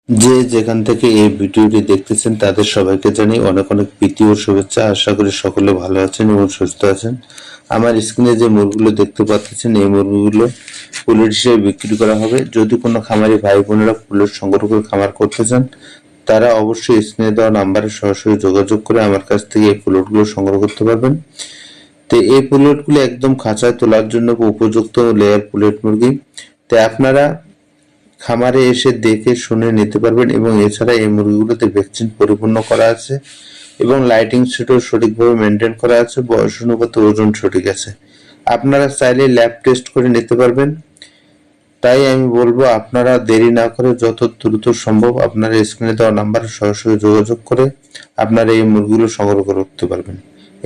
যে যেখান থেকে এই ভিডিওটি দেখতেছেন তাদের সবাইকে জানাই অনেক অনেক প্রীতি ও শুভেচ্ছা। আশা করি সকলে ভালো আছেন এবং সুস্থ আছেন। আমার স্ক্রিনে যে মুরগিগুলো দেখতে পাচ্ছেন এই মুরগিগুলো পুলেট হিসেবে বিক্রি করা হবে। যদি কোনো খামারি ভাই বোনেরা পুলেট সংগ্রহ করে খামার করতে চান তারা অবশ্যই স্ক্রিনে দেওয়া নাম্বারে সরাসরি যোগাযোগ করে আমার কাছ থেকে এই পুলেটগুলো সংগ্রহ করতে পারবেন। তো এই পুলেটগুলো একদম খাঁচায় তোলার জন্য উপযুক্ত লেয়ার পুলেট মুরগি। তো আপনারা খামারে এসে দেখে শুনে নিতে পারবেন এবং এছাড়া এই মুরগিগুলোতে ভ্যাকসিন পরিপূর্ণ করা আছে এবং লাইটিং সেটও সঠিকভাবে মেনটেন করা আছে, বয়স অনুপাতে ওজন সঠিক আছে। আপনারা চাইলে ল্যাব টেস্ট করে নিতে পারবেন। তাই আমি বলবো আপনারা দেরি না করে যত দ্রুত সম্ভব আপনারা স্ক্রিনে দেওয়া নাম্বারে সরাসরি যোগাযোগ করে আপনারা এই মুরগিগুলো সংগ্রহ করতে পারবেন।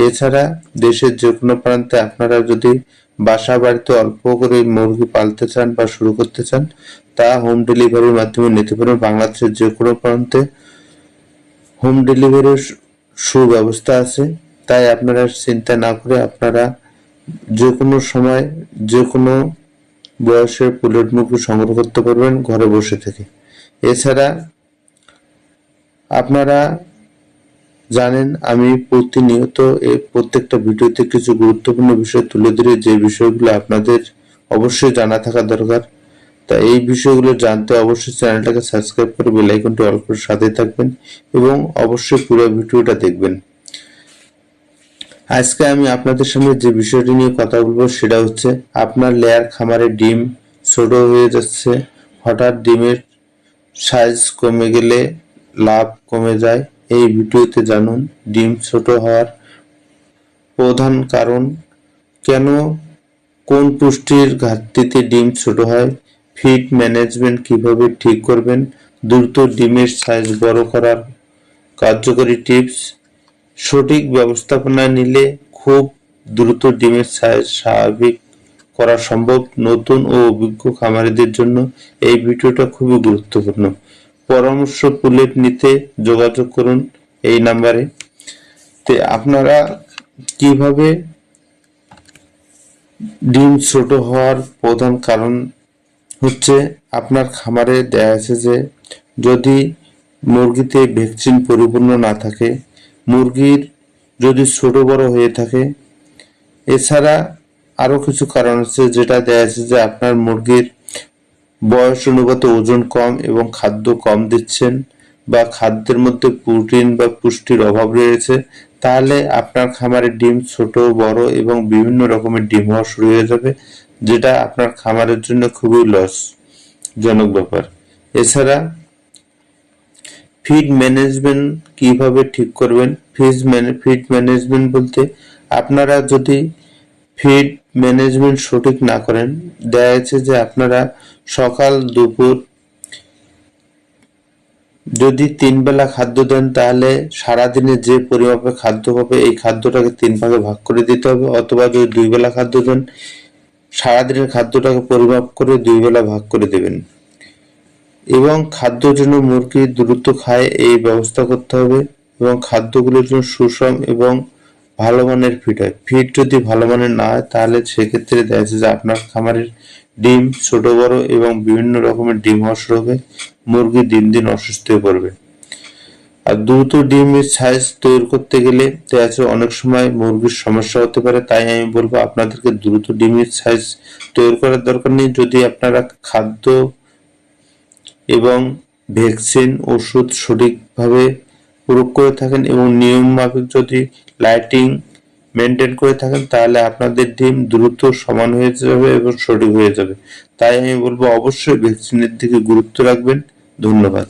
এছাড়া দেশের যে কোনো প্রান্তে আপনারা যদি বাসা বাড়িতে অল্প করে মুরগি পালতে চান বা শুরু করতে চান তা হোম ডেলিভারির মাধ্যমে নিতে পারেন। বাংলাদেশের যে কোনো প্রান্তে হোম ডেলিভারির সুব্যবস্থা আছে। তাই আপনারা চিন্তা না করে আপনারা যে কোনো সময় যে কোনো বয়সের পুলেট মুরগি সংগ্রহ করতে পারবেন ঘরে বসে থেকে। এছাড়া আপনারা জানেন আমি প্রতিনিয়ত এই প্রত্যেকটা ভিডিওতে কিছু গুরুত্বপূর্ণ বিষয় তুলে ধরি, যে বিষয়গুলো আপনাদের অবশ্যই জানা থাকা দরকার। তা এই বিষয়গুলো জানতে অবশ্যই চ্যানেলটাকে সাবস্ক্রাইব করে বেল আইকনটি অল করে সাথে থাকবেন এবং অবশ্যই পুরো ভিডিওটা দেখবেন। আজকে আমি আপনাদের সামনে যে বিষয়টি নিয়ে কথা বলবো সেটা হচ্ছে আপনার লেয়ার খামারে ডিম ছোট হয়ে যাচ্ছে, হঠাৎ ডিমের সাইজ কমে গেলে লাভ কমে যায়। এই ভিডিওতে জানুন ডিম ছোট হওয়ার প্রধান কারণ, কেন, কোন পুষ্টির ঘাটতিতে ডিম ছোট হয়, ফিড ম্যানেজমেন্ট কিভাবে ঠিক করবেন, দ্রুত ডিমের সাইজ বড় করার কার্যকরী টিপস, সঠিক ব্যবস্থাপনা নিলে খুব দ্রুত ডিমের সাইজ স্বাভাবিক করা সম্ভব। নতুন ও অভিজ্ঞ খামারিদের জন্য এই ভিডিওটা খুবই গুরুত্বপূর্ণ। পরামর্শ পুলেট নিতে যোগাযোগ করুন এই নাম্বারে। তে আপনারা কিভাবে ডিম ছোট হওয়ার প্রধান কারণ হচ্ছে আপনার খামারে দেখা আছে যে যদি মুরগিতে ভ্যাকসিন পরিপূর্ণ না থাকে, মুরগির যদি ছোট বড় হয়ে থাকে, এছাড়া আরো কিছু কারণ আছে যেটা দেখা যাচ্ছে যে আপনার মুরগির বয়স অনুপাতে ওজন কম এবং খাদ্য কম দিচ্ছেন বা খাদ্যের মধ্যে প্রোটিন বা পুষ্টির অভাব রয়েছে, তাহলে আপনার খামারে ডিম ছোট বড় এবং বিভিন্ন রকমের ডিম হওয়া শুরু হয়ে যাবে, যেটা আপনার খামারের জন্য খুবই লস জনক ব্যাপার। এছাড়া ফিড ম্যানেজমেন্ট কিভাবে ঠিক করবেন, ফিড ম্যানেজমেন্ট বলতে আপনারা যদি ফিড ম্যানেজমেন্ট সঠিক না করেন, দেখা যাচ্ছে যে আপনারা সকাল দুপুর যদি 3 বেলা খাদ্য দেন তাহলে সারাদিনে যে পরিমাপে খাদ্য পাবে এই খাদ্যটাকে 3 ভাগে ভাগ করে দিতে হবে, অথবা যদি 2 বেলা খাদ্য দেন সারাদিনের খাদ্যটাকে পরিমাপ করে 2 বেলা ভাগ করে দেবেন এবং খাদ্য যেন মুরগি দ্রুত খায় এই ব্যবস্থা করতে হবে এবং খাদ্যগুলোর জন্য সুষম এবং ভালো মানের ফিড হয়। ফিড যদি ভালো মানের না হয় তাহলে সেক্ষেত্রে দেখা যাচ্ছে যে আপনার খামারের ডিম ছোট বড় এবং বিভিন্ন রকমের ডিম হওয়া শুরু হবে, মুরগি দিন দিন অসুস্থ হয়ে পড়বে। আর দ্রুত ডিমের সাইজ তৈরি করতে গেলে দেখা যাচ্ছে অনেক সময় মুরগির সমস্যা হতে পারে। তাই আমি বলবো আপনাদেরকে দ্রুত ডিমের সাইজ তৈরি করার দরকার নেই যদি আপনারা খাদ্য এবং ভ্যাকসিন ওষুধ সঠিকভাবে প্রয়োগ করে থাকেন এবং নিয়ম মাফিক যদি লাইটিং মেনটেন করে থাকেন তাহলে আপনাদের ডিম দ্রুত সমান হয়ে যাবে এবং সঠিক হয়ে যাবে। তাই আমি বলবো অবশ্যই ভ্যাকসিনের দিকে গুরুত্ব রাখবেন। ধন্যবাদ।